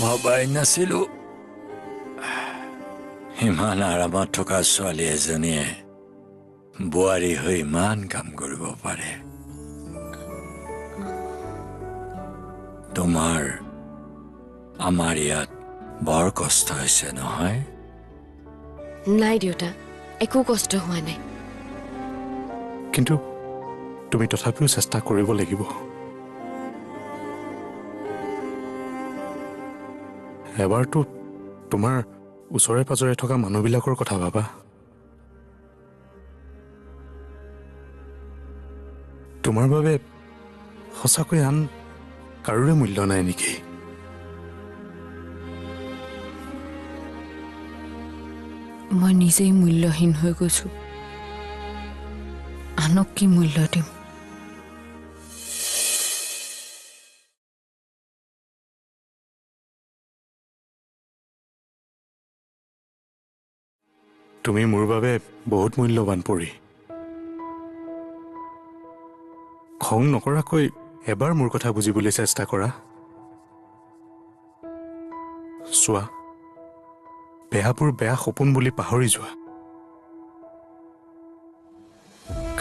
ভবাই নাছিলো ইমান আৰামত থকা ছোৱালী এজনীয়ে বোৱাৰী হৈ ইমান কাম কৰিব পাৰে। তোমাৰ আমাৰ ইয়াত বৰ কষ্ট হৈছে নহয়? নাই দেউতা, একো কষ্ট হোৱা নাই। কিন্তু তুমি তথাপিও চেষ্টা কৰিব লাগিব। এবাৰতো তোমাৰ ওচৰে পাজৰে থকা মানুহবিলাকৰ কথা ভাবা। তোমাৰ বাবে সঁচাকৈ আন কাৰোৰে মূল্য নাই নেকি? মই নিজেই মূল্যহীন হৈ গৈছো, আনক কি মূল্য দিম? তুমি মোৰ বাবে বহুত মূল্যৱান পৰী। খং নকৰাকৈ এবাৰ মোৰ কথা বুজিবলৈ চেষ্টা কৰা। চোৱা, বেয়াবোৰ বেয়া সপোন বুলি পাহৰি যোৱা।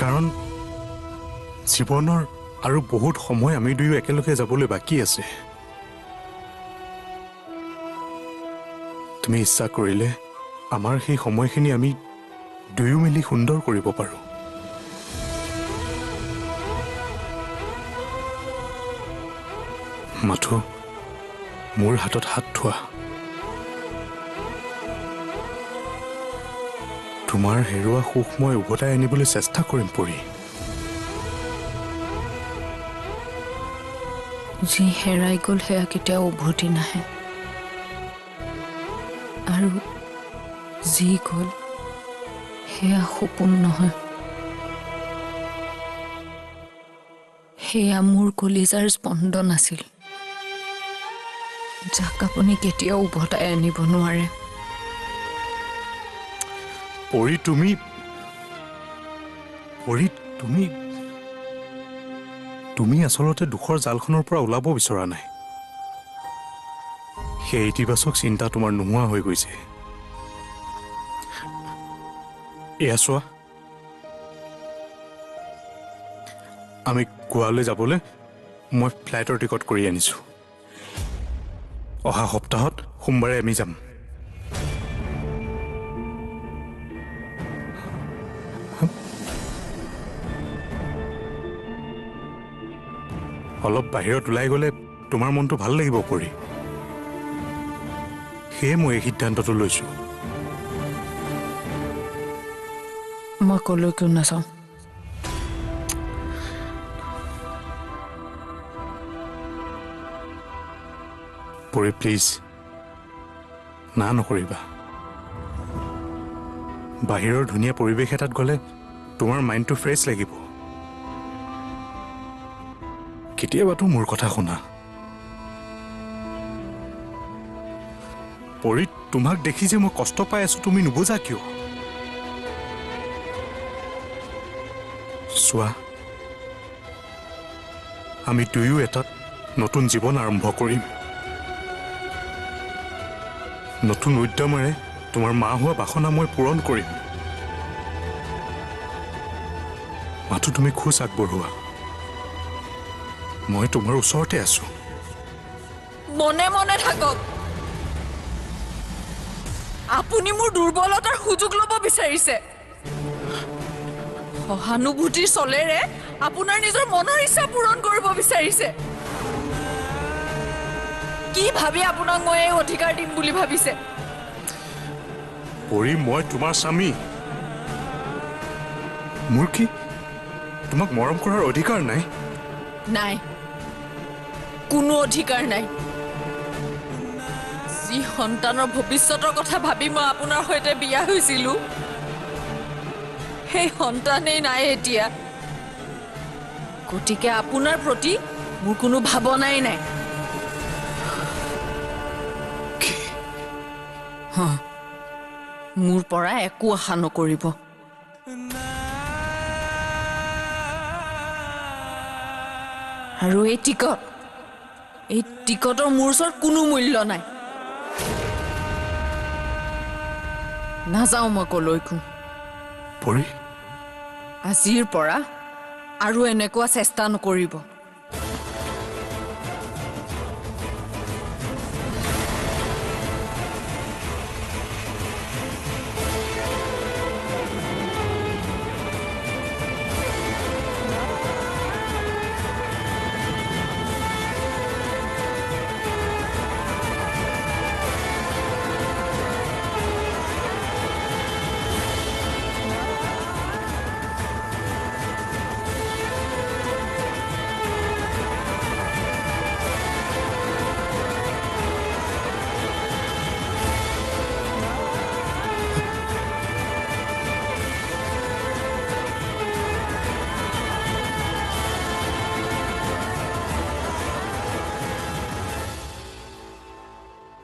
কাৰণ জীৱনৰ আৰু বহুত সময় আমি দুয়ো একেলগে যাবলৈ বাকী আছে। তুমি ইচ্ছা কৰিলে আমাৰ সেই সময়খিনি আমি দুয়ো মিলি সুন্দৰ কৰিব পাৰোঁ। মাথো মোৰ হাতত হাত থোৱা। তোমাৰ হেৰুৱা সুখ মই উভতাই আনিবলৈ চেষ্টা কৰিম পৰী। যি হেৰাই গ'ল সেয়া কেতিয়াও উভতি নাহে, আৰু যি গ'ল সেয়া সপোন নহয়, সেয়া মোৰ কলিজাৰ স্পন্দন আছিল, যাক আপুনি কেতিয়াও উভতাই আনিব নোৱাৰে। পৰী তুমি আচলতে দুখৰ জালখনৰ পৰা ওলাব বিচৰা নাই। সেই ইতিবাচক চিন্তা তোমাৰ নোহোৱা হৈ গৈছে। এয়া চোৱা, আমি গোৱালৈ যাবলৈ মই ফ্লাইটৰ টিকট কৰি আনিছোঁ। অহা সপ্তাহত সোমবাৰে আমি যাম। অলপ বাহিৰত ওলাই গ'লে তোমাৰ মনটো ভাল লাগিব পৰী। সেয়ে মই এই সিদ্ধান্তটো লৈছোঁ। মই কলৈকো নাযাওঁ। পৰী প্লিজ, না নকৰিবা। বাহিৰৰ ধুনীয়া পৰিৱেশ এটাত গ'লে তোমাৰ মাইণ্ডটো ফ্ৰেছ লাগিব। কেতিয়াবাতো মোৰ কথা শুনা। পৰী, তোমাক দেখি যে মই কষ্ট পাই আছো তুমি নুবুজা কিয়? চোৱা, আমি দুয়ো এটাত নতুন জীৱন আৰম্ভ কৰিম। নতুন উদ্যমেৰে তোমাৰ মা হোৱা বাসনা মই পূৰণ কৰিম। মাথো তুমি খোজ আগবঢ়োৱা, মই তোমাৰ ওচৰতে আছো। মনে মনে থাকক। আপুনি মোৰ দুৰ্বলতাৰ সুযোগ ল'ব বিচাৰিছে। সহানুভূতিৰ চলেৰে আপোনাৰ নিজৰ মনৰ ইচ্ছা পূৰণ কৰিব বিচাৰিছে। কি ভাবি আপোনাক মই এই অধিকাৰ দিম বুলি ভাবিছে? পৰী, মই তোমাৰ স্বামী। মোৰ কি তোমাক মৰম কৰাৰ অধিকাৰ নাই? নাই, কোনো অধিকাৰ নাই। যি সন্তানৰ ভৱিষ্যতৰ কথা ভাবি মই আপোনাৰ সৈতে বিয়া হৈছিলো, সেই সন্তানেই নাই এতিয়া। গতিকে আপোনাৰ প্ৰতি মোৰ কোনো ভাৱনাই নাই। মোৰ পৰা একো আশা নকৰিব। আৰু এই টিকট এই টিকটৰ মোৰ ওচৰত কোনো মূল্য নাই নাযাওঁ মই কলৈকো পৰি আজিৰ পৰা আৰু এনেকুৱা চেষ্টা নকৰিব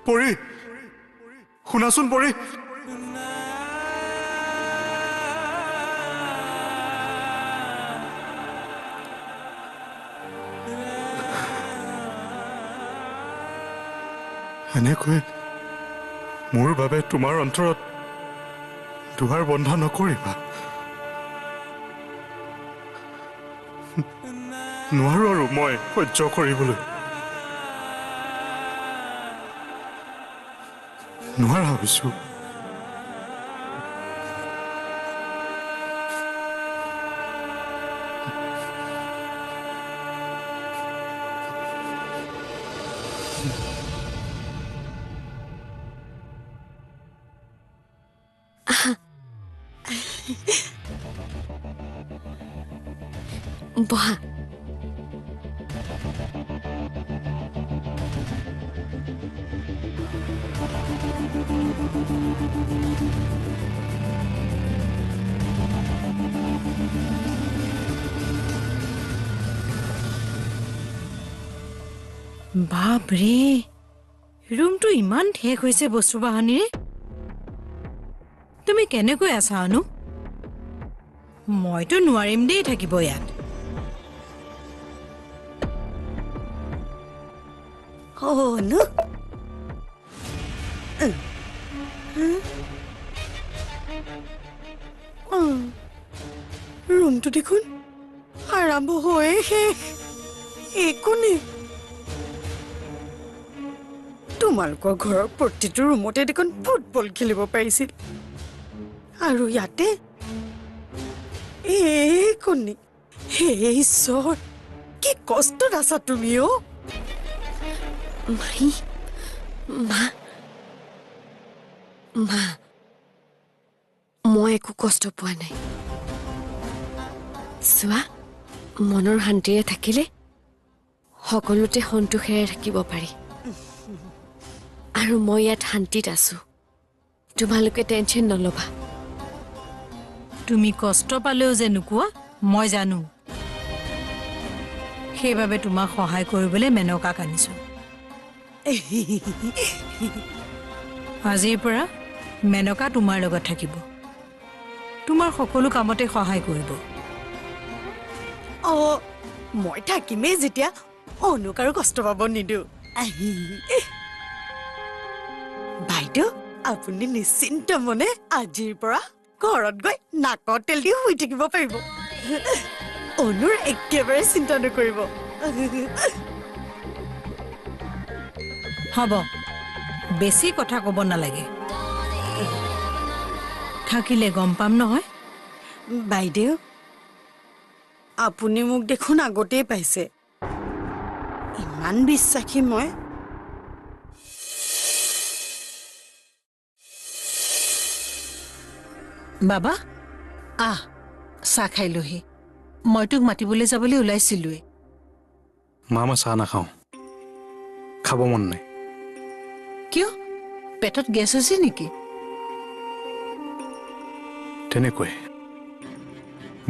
পৰি শুনাচোন পৰি এনেকৈ মোৰ বাবে তোমাৰ অন্তৰত দুৱাৰ বন্ধ নকৰিবা নোৱাৰো আৰু মই সহ্য কৰিবলৈ নোৱাৰা হৈছো বহা বাপৰে ৰুমটো ইমান ঠেক হৈছে বস্তু বাহানিৰে তুমি কেনেকৈ আছা আনু মইতো নোৱাৰিম দেই থাকিব ইয়াত অনু ৰুমটো দেখোন আৰম্ভ হৈয়ে শেষ একো নেই তোমালোকৰ ঘৰৰ প্ৰতিটো ৰুমতে দেখোন ফুটবল খেলিব পাৰিছিল আৰু ইয়াতে একো নেই হে ঈশ্বৰ কি কষ্টত আছা তুমি অ মাই মা মা মই একো কষ্ট পোৱা নাই চোৱা মনৰ শান্তিৰে থাকিলে সকলোতে সন্তোষেৰে থাকিব পাৰি আৰু মই ইয়াত শান্তিত আছো তোমালোকে টেনচন নলবা তুমি কষ্ট পালেও যে নোকোৱা মই জানো সেইবাবে তোমাক সহায় কৰিবলৈ মেনকাক আনিছো আজিৰ পৰা মেনকা তোমাৰ লগত থাকিব তোমাৰ সকলো কামতে সহায় কৰিব অ মই থাকিমেই যেতিয়া অনুক আৰু কষ্ট পাব নিদো বাইদেউ আপুনি নিশ্চিন্ত মনে আজিৰ পৰা ঘৰত গৈ নাকৰ তেল দি শুই থাকিব পাৰিব অনুৰ একেবাৰে চিন্তা নকৰিব হ'ব বেছি কথা ক'ব নালাগে থাকিলে গম পাম নহয় বাইদেউ আপুনি মোক দেখোন আগতেই পাইছে ইমান বিশ্বাসী মই বাবা আহ চাহ খাই লহি মই তোক মাতিবলৈ যাবলৈ ওলাইছিলোৱে মা মই চাহ নাখাওঁ খাব মন নাই কিয় পেটত গেছ হৈছে নেকি তেনেকৈ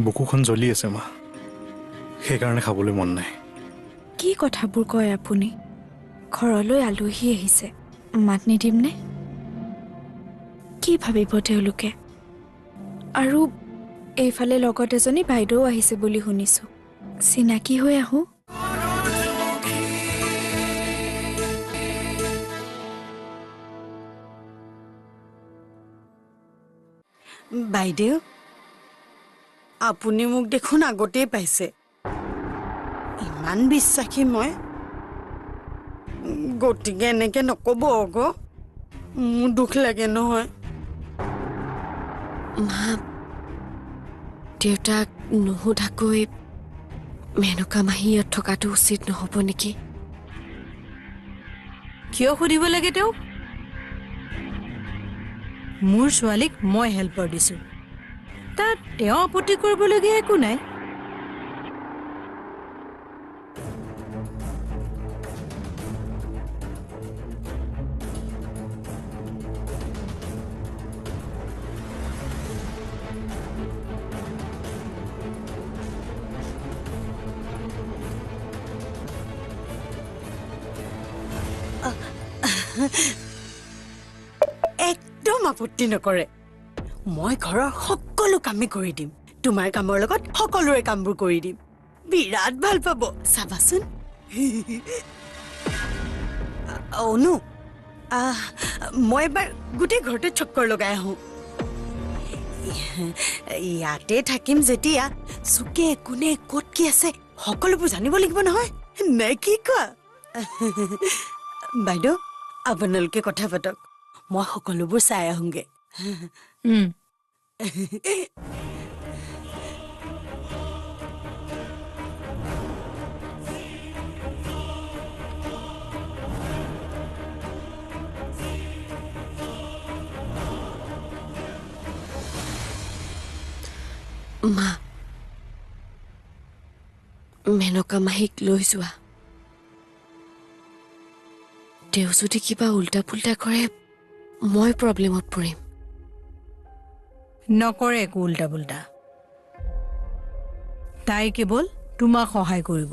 বুকুখন জ্বলি আছে মা সেইকাৰণে খাবলৈ মন নাই কি কথাবোৰ কয় আপুনি ঘৰলৈ আলহী আহিছে মাত নিদিমনে কি ভাবিব তেওঁলোকে আৰু এইফালে লগত এজনী বাইদেউ আহিছে বুলি শুনিছো চিনাকি হৈ আহো বাইদেউ আপুনি মোক দেখোন আগতেই পাইছে ইমান বিশ্বাসী মই গতিকে এনেকে নক'ব আকৌ মোৰ দুখ লাগে নহয় মা দেউতাক নুসুধাকৈ মেনকা মাহী ইয়াত থকাটো উচিত নহ'ব নেকি কিয় সুধিব লাগে তেওঁক মোৰ ছোৱালীক মই হেল্পাৰ দিছোঁ তাত তেওঁ আপত্তি কৰিবলগীয়া একো নাই একদম আপত্তি নকৰে মই ঘৰৰ সকলো কামেই কৰি দিম তোমাৰ কামৰ লগত সকলোৰে কামবোৰ কৰি দিম বিৰাট ভাল পাব চাবাচোন অনু মই এবাৰ গোটেই ঘৰতে চক্কৰ লগাই আহোঁ ইয়াতে থাকিম যেতিয়া চুকে কোনে ক'ত কি আছে সকলোবোৰ জানিব লাগিব নহয় নে কি কোৱা বাইদেউ আপোনালোকে কথা পাতক মই সকলোবোৰ চাই আহোঁগে মা মেনকা মাহীক লৈ যোৱা তেওঁ যদি কিবা উল্টা পুল্টা কৰে মই প্ৰব্লেমত পৰিম নকৰে একো উল্টা পুল্টা তাই কেৱল তোমাক সহায় কৰিব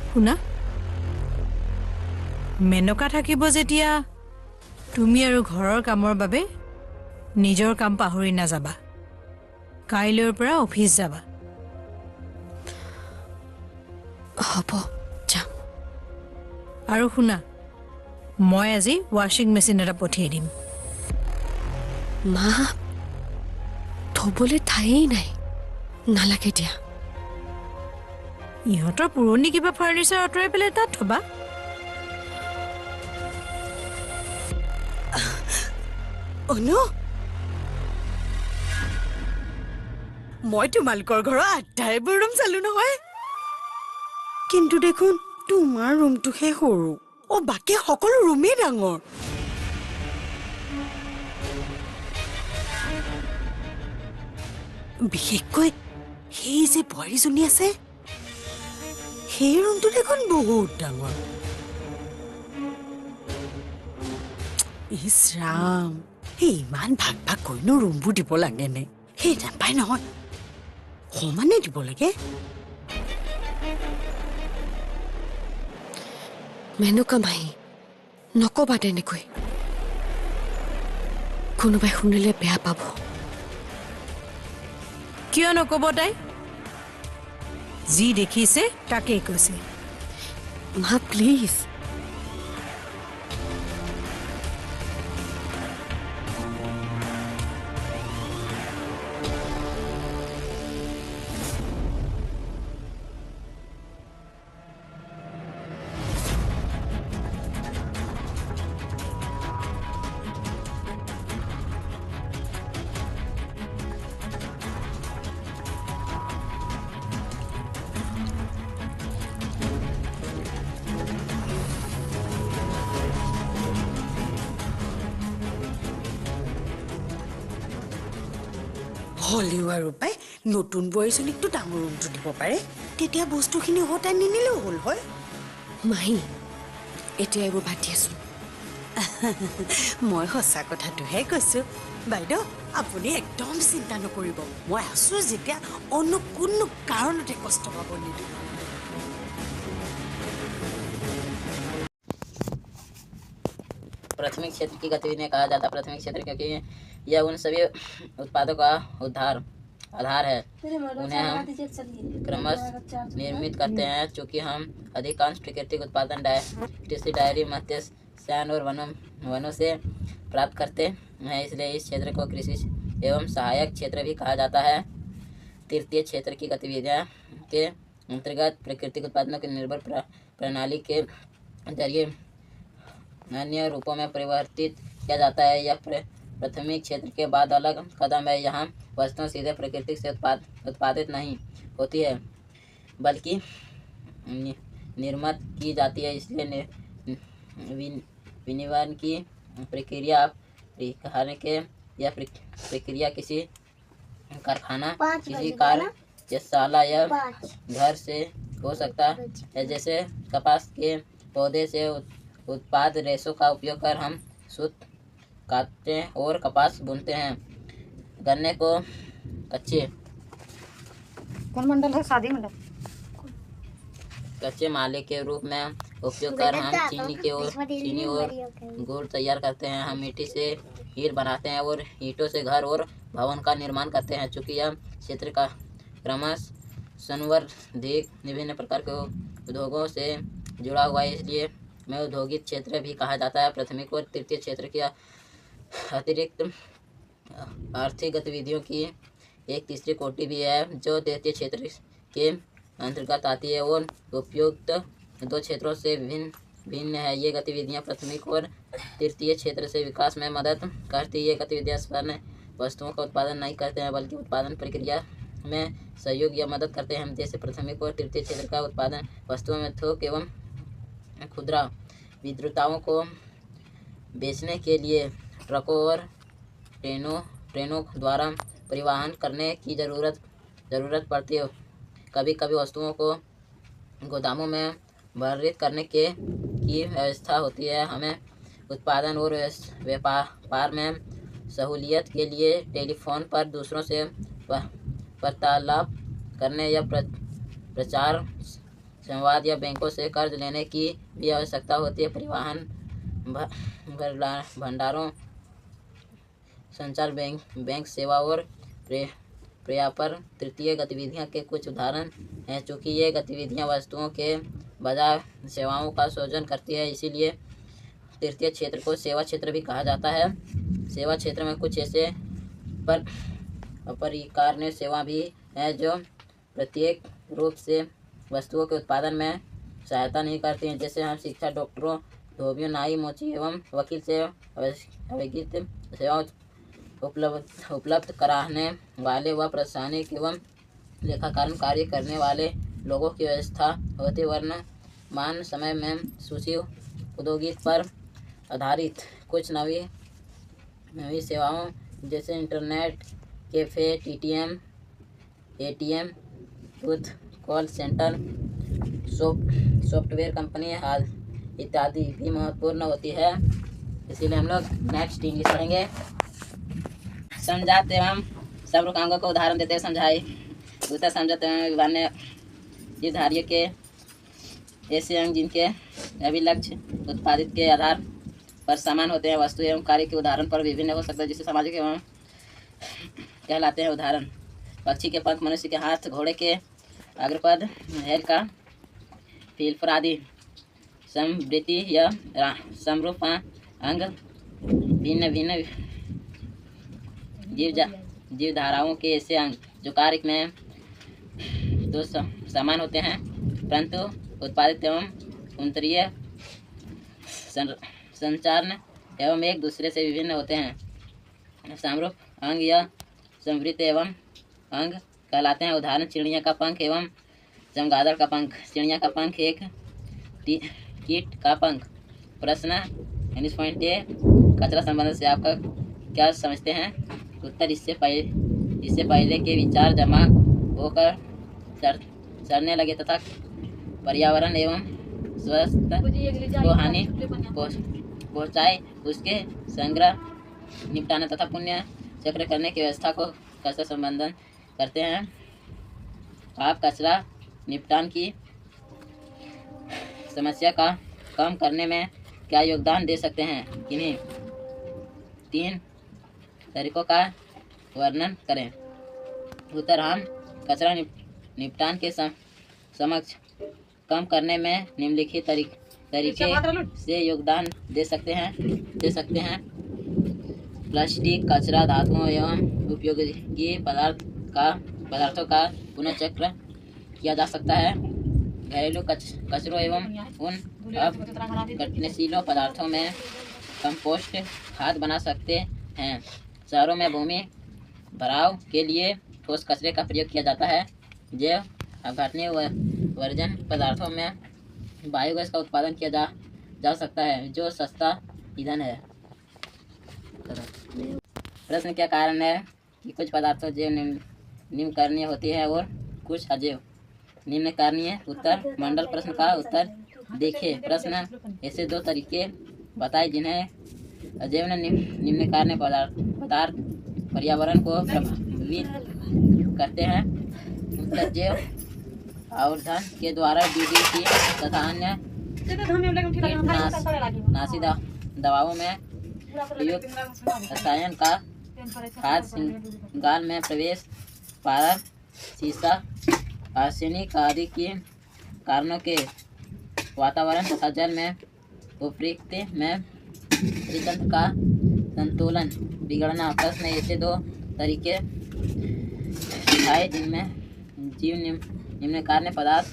শুনা মেনকা থাকিব যেতিয়া তুমি আৰু ঘৰৰ কামৰ বাবে নিজৰ কাম পাহৰি নাযাবা কাইলৈৰ পৰা অফিচ যাবা হ'ব যাম আৰু শুনা মই আজি ৱাশ্বিং মেচিন এটা পঠিয়াই দিম মা থ'বলৈ ঠায়েই নাই নালাগে দিয়া ইহঁতৰ পুৰণি কিবা ফাৰ্নিচাৰ আঁতৰাই পেলাই তাত থবা অনু মই তোমালোকৰ ঘৰৰ আটাইবোৰ ৰুম চালো নহয় কিন্তু দেখোন তোমাৰ ৰুমটোহে সৰু বাকী সকলো ৰুমেই ডাঙৰ বিশেষকৈ সেই যে বোৱাৰীজনী আছে সেই ৰুমটো দেখোন বহুত ডাঙৰ ইছ ৰাম ইমান ভাগ ভাগ কৰিনো ৰুমবোৰ দিব লাগেনে সেই নাপায় নহয় সমানে দিব লাগে মেনকা মাহী নকবা তেনেকৈ কোনোবাই শুনিলে বেয়া পাব কিয় নকব তাই যি দেখিছে তাকেই কৈছে মা প্লিজ হলেও আৰু পাই নতুন বোৱাৰীজনীকতো ডাঙৰ ৰুমটো দিব পাৰে তেতিয়া বস্তুখিনি হতাই নিনিলেও হ'ল হয় মাহী এতিয়া এইবোৰ বাদ দিয়াচোন মই সঁচা কথাটোহে কৈছোঁ বাইদেউ আপুনি একদম চিন্তা নকৰিব মই আছোঁ যেতিয়া অন্য কোনো কাৰণতে কষ্ট পাব নিদিওঁ प्राथमिक क्षेत्र की गतिविधियां कहा जाता है प्राथमिक क्षेत्र क्योंकि यह उन सभी उत्पादों का आधार है उन्हें हम क्रमशः निर्मित करते हैं चूँकि हम अधिकांश प्राकृतिक उत्पादन कृषि डायरी मत्स्य श्यान और वनों से प्राप्त करते हैं इसलिए इस क्षेत्र को कृषि एवं सहायक क्षेत्र भी कहा जाता है। तृतीय क्षेत्र की गतिविधियां के अंतर्गत प्राकृतिक उत्पादनों के निर्भर प्रणाली के जरिए अन्य रूपों में परिवर्तित किया जाता है। यह प्राथमिक क्षेत्र के बाद अलग कदम है। यहाँ वस्तुएं सीधे प्रकृति से उत्पादित नहीं होती है बल्कि निर्मित की जाती है। इसलिए विनिर्माण की प्रक्रिया के यह प्रक्रिया किसी कारखाना, किसी कार्यशाला या घर से हो सकता है। जैसे कपास के पौधे से उत्पाद रेशों का उपयोग कर हम सूत काटते हैं और कपास बुनते हैं। गन्ने को कच्चे माले के रूप में उपयोग कर हम चीनी और गुड़ तैयार करते हैं। हम मिट्टी से ईंट बनाते हैं और ईंटों से घर और भवन का निर्माण करते हैं। चूँकि यह क्षेत्र का क्रमश संवर्धित विभिन्न प्रकार के उद्योगों से जुड़ा हुआ है, इसलिए में औद्योगिक क्षेत्र भी कहा जाता है। प्राथमिक और तृतीय क्षेत्र के अतिरिक्त आर्थिक गतिविधियों की एक तीसरी कोटि भी है जो तृतीय क्षेत्र के अंतर्गत आती है और उपयुक्त दो क्षेत्रों से भिन्न है। ये गतिविधियां प्राथमिक और तृतीय क्षेत्र से विकास में मदद करती है। ये गतिविधियां स्वर्ण वस्तुओं का उत्पादन नहीं करते हैं बल्कि उत्पादन प्रक्रिया में सहयोग या मदद करते हैं। जैसे प्राथमिक और तृतीय क्षेत्र का उत्पादन वस्तुओं में थोक एवं खुदरा विक्रेताओं को बेचने के लिए ट्रकों और ट्रेनों द्वारा परिवहन करने की ज़रूरत पड़ती है। कभी कभी वस्तुओं को गोदामों में भंडारित करने की व्यवस्था होती है। हमें उत्पादन और व्यापार में सहूलियत के लिए टेलीफोन पर दूसरों से वार्तालाप करने या प्रचार संवाद या बैंकों से कर्ज लेने की भी आवश्यकता होती है। परिवहन, भंडारों, संचार, बैंक सेवा और व्यापार तृतीय गतिविधियां के कुछ उदाहरण हैं। चूँकि ये गतिविधियां वस्तुओं के बजाय सेवाओं का सृजन करती है, इसीलिए तृतीय क्षेत्र को सेवा क्षेत्र भी कहा जाता है। सेवा क्षेत्र में कुछ ऐसे अपरिकार्य सेवा भी है जो प्रत्येक रूप से वस्तुओं के उत्पादन में सहायता नहीं करती हैं। जैसे हम शिक्षा, डॉक्टरों, धोबियों, नाई, मोची एवं वकील से अवैधिक सेवाओं उपलब्ध कराने वाले व प्रशासनिक एवं लेखाकरण कार्य करने वाले लोगों की व्यवस्था होती। वर्तमान समय में सूची औद्योगिक पर आधारित कुछ नवी सेवाओं जैसे internet cafe, ATM, booth, call centre, software company इत्यादि भी महत्वपूर्ण होती है। इसीलिए हम लोग नेक्स्ट इंग्लिश पढ़ेंगे। समझाते हम सब अंगों को उदाहरण देते हैं समझाए। दूसरा समझाते हैं विभिन्न जीवधारियों के ऐसे अंग जिनके अभिलक्ष्य उत्पादित के आधार पर समान होते हैं। वस्तु एवं कार्य के उदाहरण पर विभिन्न हो सकता है जिसे सामाजिक एवं कहलाते हैं। उदाहरण: पक्षी के पंख, मनुष्य के हाथ, घोड़े के अग्रपद, हेर का फील्फर आदि। समवृत्ति या समरूप अंग भिन्न जीवधाराओं के ऐसे अंग जो कार्य में तो समान होते हैं परंतु उत्पादित एवं अंतरीय संचारण एवं एक दूसरे से विभिन्न होते हैं। समरूप अंग या समवृत्त एवं अंग कहलाते हैं। उदाहरण: चिड़िया का पंख एवं चमगादड़ का पंख। चिड़िया का पंख एक कीट का पंख। प्रश्न: पॉइंट ए, कचरा संबंध से आपका क्या समझते हैं? उत्तर: इससे पहले के विचार जमा होकर सड़ने लगे तथा पर्यावरण एवं स्वास्थ्य को हानि पहुँचाए, उसके संग्रह, निपटाने तथा पुण्य चक्र करने की व्यवस्था को कचरा संबंधन करते हैं। आप कचरा निपटान की समस्या का कम करने में क्या योगदान दे सकते हैं? किन्हीं 3 तरीकों का वर्णन करें। उत्तर: हम कचरा निपटान के समक्ष कम करने में निम्नलिखित तरीके से योगदान दे सकते हैं। प्लास्टिक कचरा, धातुओं एवं उपयोगी पदार्थों का पुनर्चक्र किया जा सकता है। घरेलू कचरों एवं उन अपघटनशील पदार्थों में कंपोस्ट खाद बना सकते हैं। शहरों में भूमि भराव के लिए ठोस कचरे का प्रयोग किया जाता है। जैव अपघटनीय वर्जन पदार्थों में बायोगैस का उत्पादन किया जा सकता है, जो सस्ता ईंधन है। प्रश्न क्या कारण है कि कुछ पदार्थों जैव निम्नकरणीय होती है और कुछ अजैव निम्नकरणीय? उत्तर मंडल प्रश्न का उत्तर देखिए। प्रश्न ऐसे दो तरीके बताए जिन्हें अजैव निम्नकरणीय पदार्थ पर्यावरण को प्रभावित करते हैं। उत्तर जैव आवर्धन के द्वारा DDT तथा अन्य कीटनाशी दवाओं में प्रयुक्त रसायन का खाद श्रृंखला में प्रवेश, पारा, सीसा, आर्सेनिक आदि के कारणों के वातावरण तथा जल में उपरिक्त में त्रितंत्र का संतुलन बिगड़ना। प्रश्न ऐसे दो तरीके दिखाए जिनमें जीव निम्नकरणीय पदार्थ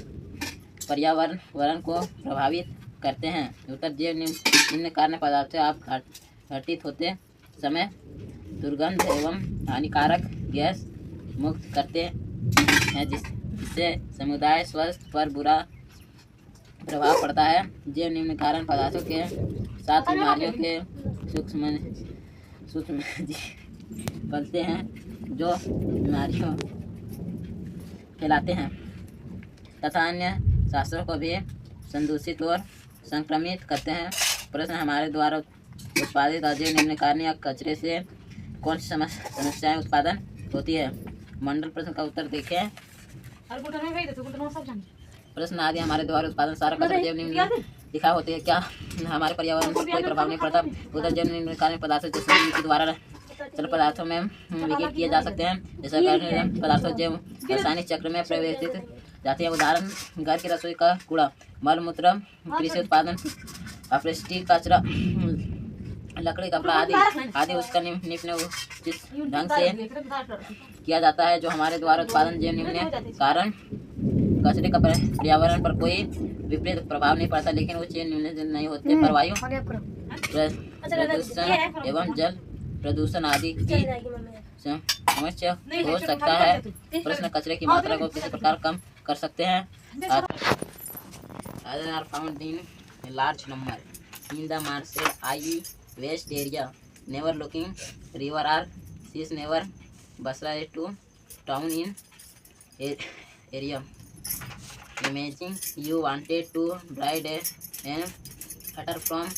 पर्यावरण को प्रभावित करते हैं। उत्तर जैव निम्नकरणीय पदार्थ आप घटित होते समय दुर्गंध एवं हानिकारक गैस मुक्त करते हैं, जिससे समुदाय स्वास्थ्य पर बुरा प्रभाव पड़ता है। जैव निम्नकरणीय पदार्थों के साथ बीमारियों के सूक्ष्म पलते हैं, जो बीमारियों फैलाते हैं तथा अन्य शास्त्रों को भी संदूषित और संक्रमित करते हैं। प्रश्न हमारे द्वारा उत्पादित अजैव निम्नकरणीय कचरे से कौन सी समस्याएं उत्पादन होती है? मंडल प्रश्न का उत्तर देखें। प्रश्न आदि हमारे द्वारा उत्पादन सारा कचरा जैव निम्न दिखा होती है, क्या हमारे पर्यावरण पर कोई प्रभाव नहीं पड़ता? उधर जैव निम्नकरणीय पदार्थ के द्वारा तरल पदार्थों में विघटित किए जा सकते हैं। जैसा पदार्थों जैव रासायनिक चक्र में प्रवेशित जाती है। उदाहरण घर की रसोई का कूड़ा, मल मूत्र, कृषि उत्पादन, अपशिष्ट कचरा, लकड़ी, कपड़ा आदि उसका निपटन जिस ढंग से किया जाता है, जो हमारे द्वारा उत्पादन जैव निम्न कारण कचरे का पर्यावरण पर कोई विपरीत प्रभाव नहीं पड़ता, लेकिन वो जैव निम्न नहीं होते पर वायु प्रदूषण एवं जल प्रदूषण आदि की समस्या हो सकता है। प्रश्न कचरे की मात्रा को किस प्रकार कम कर सकते हैं? Others are found in a large number in the Marshall Isles West area. Never looking river or seas never Basra to town in area. Imagine you wanted to ride an cutter from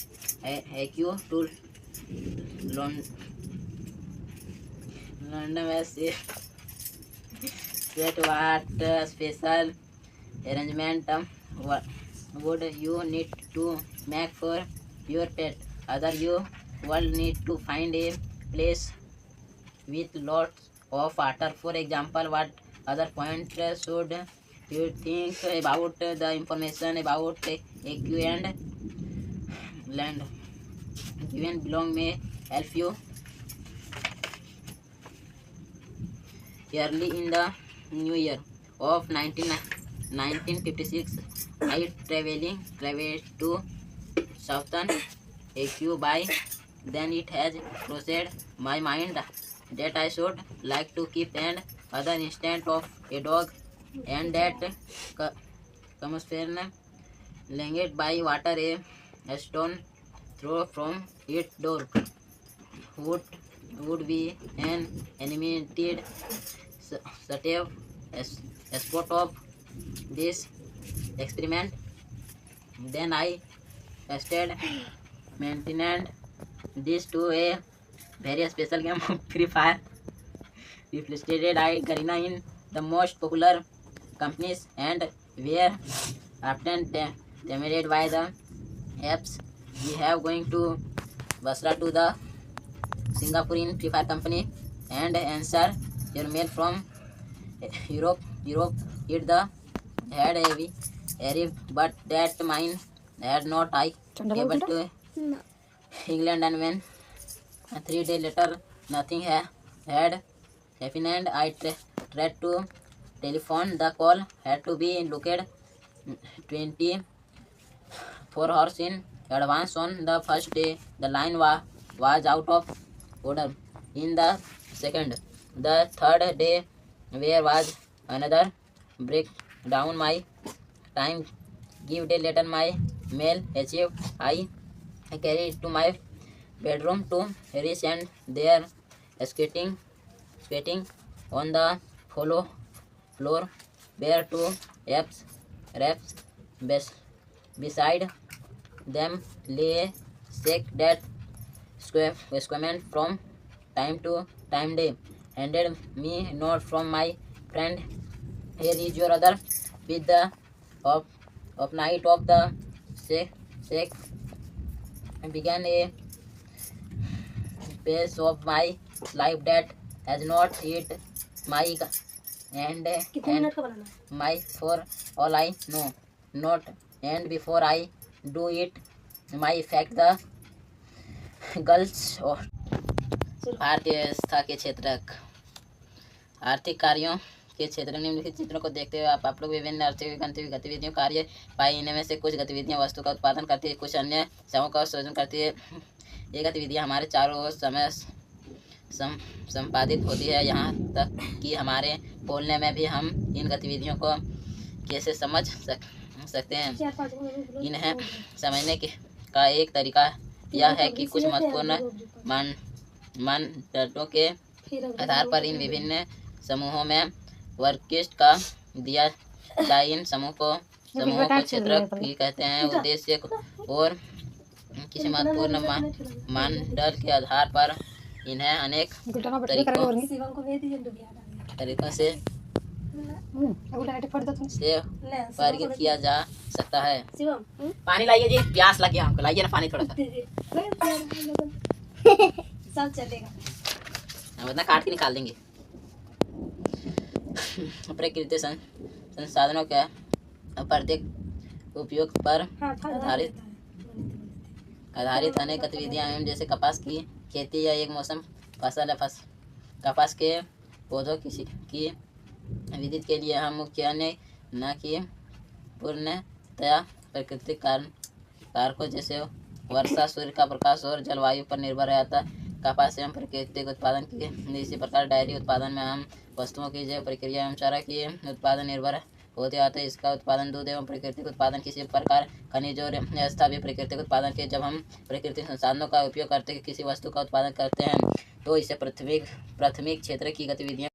Akio to London West. What special arrangement would you need to make for your pet? Other you will need to find a place with lots of water. For example, what other point should you think about the information about Akio and land given below may help you. Early in the new year of 1956, I traveled to southern Akio. By then it has crossed my mind that I should like to keep and other instant of a dog, and that comes linked by water a stone throw from its door would be an animated state spot of this experiment. Then I tested maintained this to a very special game of Free Fire. We played Garena in the most popular companies and were often tempted by the apps. We have going to Basra to the Singaporean Free Fire company and answer your mail from Europe. It the had arrived, but that mine had not I able to England, and when 3 days later, nothing had happened. I tried to telephone. The call had to be located 24 hours in advance. On the first day, the line was out of order. In the second, the third day, there was another breakdown. My time give day later, my mail achieved. I carried it to my bedroom to reach, and there skating on the floor were 2 wraps. Beside them lay a sack that Squaman from time to time. They handed me note from my friend. Here is your other with the of night of the sack began a phase of my life that has not hit my and my for all I know not, and before I do it my effect the girls और भारतीय व्यवस्था के क्षेत्रक आर्थिक कार्यों के क्षेत्र में निम्नलिखित चित्रों को देखते हुए आप लोग विभिन्न आर्थिक गतिविधियों कार्य पाए। इनमें से कुछ गतिविधियां वस्तु का उत्पादन करती है, कुछ अन्य सेवाओं का सृजन करती है। ये गतिविधियां हमारे चारों ओर समय संपादित होती है, यहाँ तक कि हमारे बोलने में भी हम इन गतिविधियों को कैसे समझ सकते हैं। इन्हें समझने का एक तरीका यह है कि कुछ महत्वपूर्ण मानदंडों के आधार पर इन विभिन्न समूहों में वर्गीकृत का दिया जाए। इन समूहों को क्षेत्र भी कहते हैं। उद्देश्य और किसी महत्वपूर्ण मानदंड के आधार पर इन्हें अनेक तरीकों से वर्गीकृत किया जा सकता है। पानी लाइए जी, प्यास लग गया हमको, लाइए ना पानी थोड़ा सा। सब चलेगा, हम इतना काट के निकाल देंगे। प्राकृतिक संसाधनों के अत्यधिक उपयोग पर आधारित अनेक गतिविधियां हैं, जैसे कपास की खेती या एक मौसम फसल है। कपास के पौधों की विद्युत के लिए हम मुख्य अन्य न कि पूर्णतया प्राकृतिक कारकों जैसे वर्षा, सूर्य का प्रकाश और जलवायु पर निर्भर रहता है। कपास एवं प्राकृतिक उत्पादन की इसी प्रकार डेयरी उत्पादन में हम वस्तुओं की जैव प्रक्रिया एवं चारा की उत्पादन निर्भर होते आते हैं। इसका उत्पादन दूध एवं प्राकृतिक उत्पादन किसी प्रकार खनिज और व्यवस्था भी प्राकृतिक उत्पादन के जब हम प्राकृतिक संसाधनों का उपयोग करते किसी वस्तु का उत्पादन करते हैं तो इसे प्राथमिक क्षेत्र की गतिविधियां